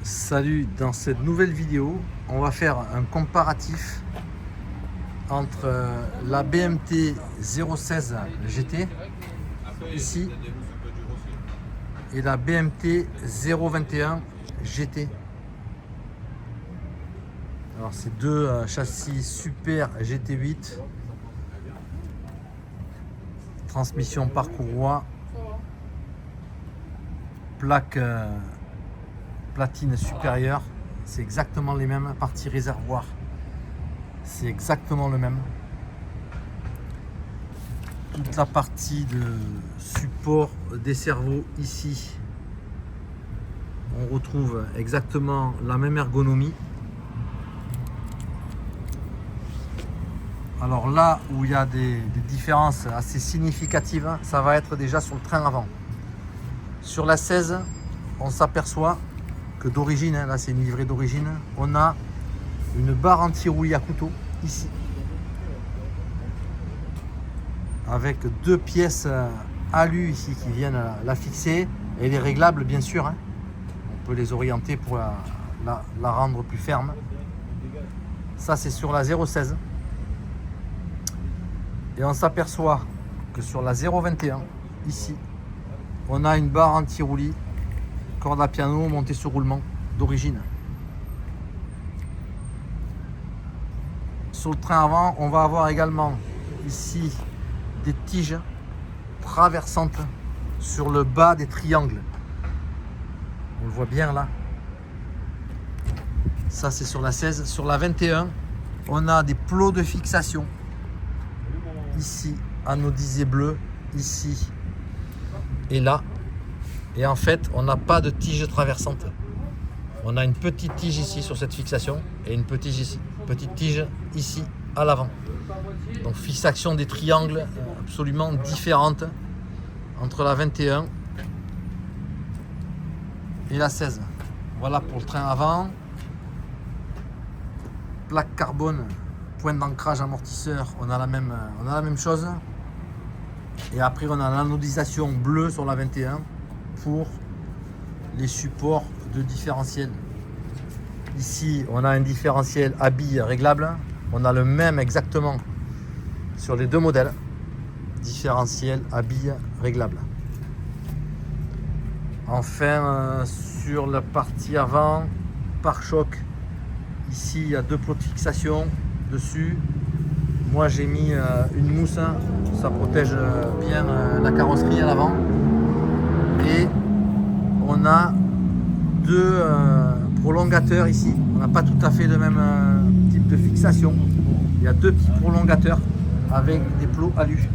Salut, dans cette nouvelle vidéo, on va faire un comparatif entre la BMT 016 GT ici et la BMT 021 GT. Alors c'est deux châssis super GT8, transmission par courroie, plaque platine supérieure, c'est exactement les mêmes. Partie réservoir, c'est exactement le même. Toute la partie de support des cerveaux ici, on retrouve exactement la même ergonomie. Alors là où il y a des différences assez significatives, ça va être déjà sur le train avant. Sur la 16, on s'aperçoit que d'origine, là c'est une livrée d'origine, on a une barre anti-roulis à couteau ici, avec deux pièces alu ici qui viennent la fixer. Elle est réglable bien sûr, hein. On peut les orienter pour la rendre plus ferme. Ça c'est sur la 016. Et on s'aperçoit que sur la 021, ici, on a une barre anti-roulis, corde à piano montée sur roulement d'origine. Sur le train avant, on va avoir également ici des tiges traversantes sur le bas des triangles. On le voit bien là. Ça c'est sur la 16. Sur la 21, on a des plots de fixation. Ici, anodisé bleu, ici et là. Et en fait, on n'a pas de tige traversante. On a une petite tige ici sur cette fixation et une petite tige ici à l'avant. Donc fixation des triangles absolument différentes entre la 21 et la 16. Voilà pour le train avant. Plaque carbone, point d'ancrage amortisseur, on a la même chose. Et après on a l'anodisation bleue sur la 21 pour les supports de différentiel. Ici on a un différentiel à billes réglable, on a le même exactement sur les deux modèles, différentiel à billes réglable. Enfin sur la partie avant, pare-choc, ici il y a deux plots de fixation dessus. Moi j'ai mis une mousse, ça protège bien la carrosserie à l'avant. Et on a deux prolongateurs ici. On n'a pas tout à fait le même type de fixation. Il y a deux petits prolongateurs avec des plots alu.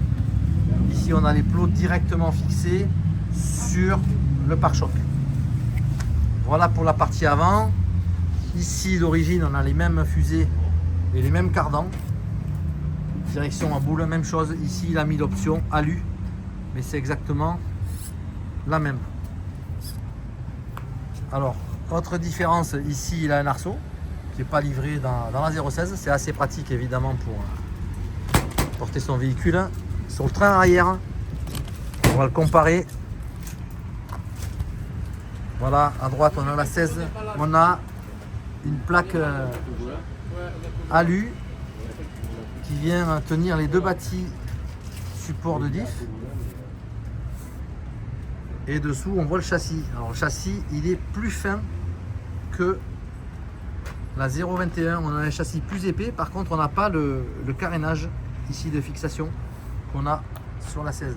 Ici on a les plots directement fixés sur le pare-choc. Voilà pour la partie avant. Ici d'origine on a les mêmes fusées et les mêmes cardans. Direction à boule, même chose. Ici il a mis l'option alu, mais c'est exactement la même. Alors, autre différence, ici il a un arceau qui n'est pas livré dans la 016. C'est assez pratique évidemment pour porter son véhicule. Sur le train arrière, on va le comparer. Voilà, à droite on a la 16, on a une plaque alu qui vient tenir les deux bâtis support de diff. Et dessous on voit le châssis. Alors le châssis il est plus fin que la 021. On a un châssis plus épais, par contre on n'a pas le carénage ici de fixation qu'on a sur la 16.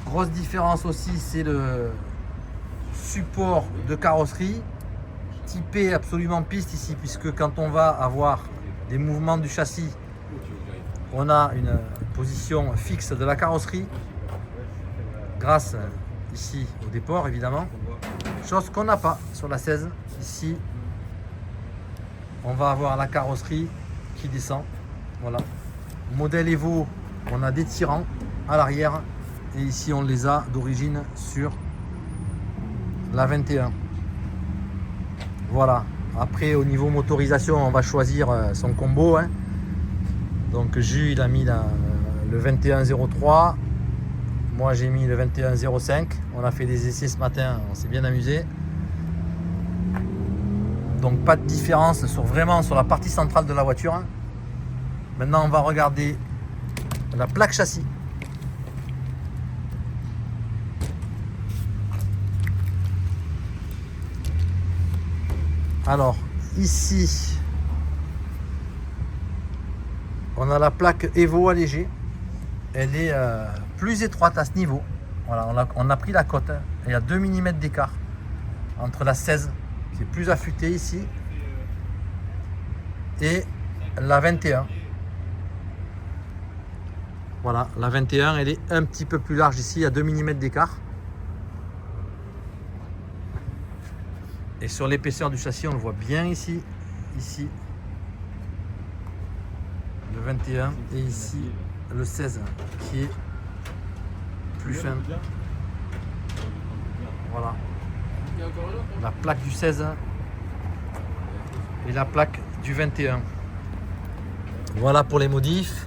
Grosse différence aussi, c'est le support de carrosserie typé absolument piste ici, puisque quand on va avoir des mouvements du châssis, on a une position fixe de la carrosserie grâce ici au déport évidemment, chose qu'on n'a pas sur la 16. Ici on va avoir la carrosserie qui descend. Voilà, modèle Evo, on a des tirants à l'arrière et ici on les a d'origine sur la 21. Voilà, après au niveau motorisation on va choisir son combo, hein. Donc Jus il a mis le 2103, Moi j'ai mis le 21.05. On a fait des essais ce matin, on s'est bien amusé. Donc pas de différence vraiment sur la partie centrale de la voiture. Maintenant on va regarder la plaque châssis. Alors ici on a la plaque Evo allégée. Elle est plus étroite à ce niveau. Voilà, on a pris la cote. Il y a 2 mm d'écart entre la 16 qui est plus affûtée ici et la 21. Voilà, la 21 elle est un petit peu plus large ici, il y a 2 mm d'écart. Et sur l'épaisseur du châssis, on le voit bien ici, le 21 et ici le 16 qui est plus fin. Voilà, la plaque du 16 et la plaque du 21. Voilà pour les modifs.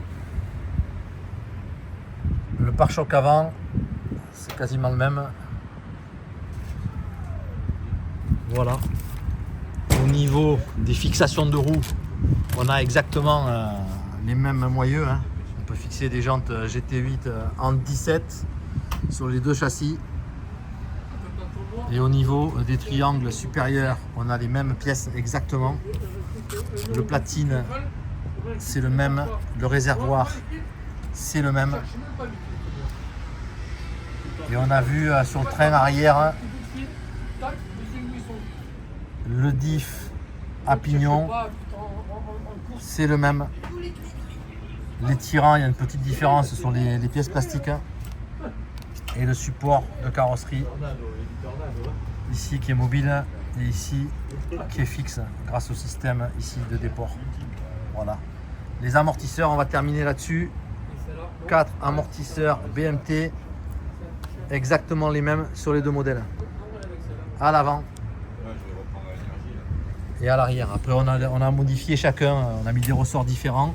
Le pare-choc avant, c'est quasiment le même. Voilà. Au niveau des fixations de roues, on a exactement les mêmes moyeux. On peut fixer des jantes GT8 en 17 sur les deux châssis. Et au niveau des triangles supérieurs, on a les mêmes pièces exactement. Le platine, c'est le même. Le réservoir, c'est le même. Et on a vu sur le train arrière le diff à pignon, c'est le même. Les tirants, il y a une petite différence sur les pièces plastiques. Et le support de carrosserie, ici qui est mobile et ici qui est fixe grâce au système ici de déport. Voilà. Les amortisseurs, on va terminer là-dessus. 4 amortisseurs BMT, exactement les mêmes sur les deux modèles. À l'avant et à l'arrière. Après on a modifié chacun, on a mis des ressorts différents.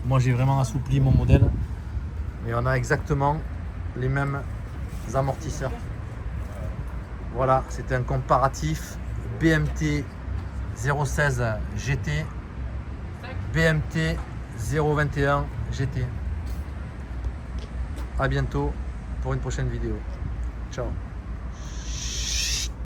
Moi j'ai vraiment assoupli mon modèle. Mais on a exactement les mêmes amortisseurs. Voilà, c'était un comparatif BMT 016 GT, BMT 021 GT. À bientôt pour une prochaine vidéo. Ciao.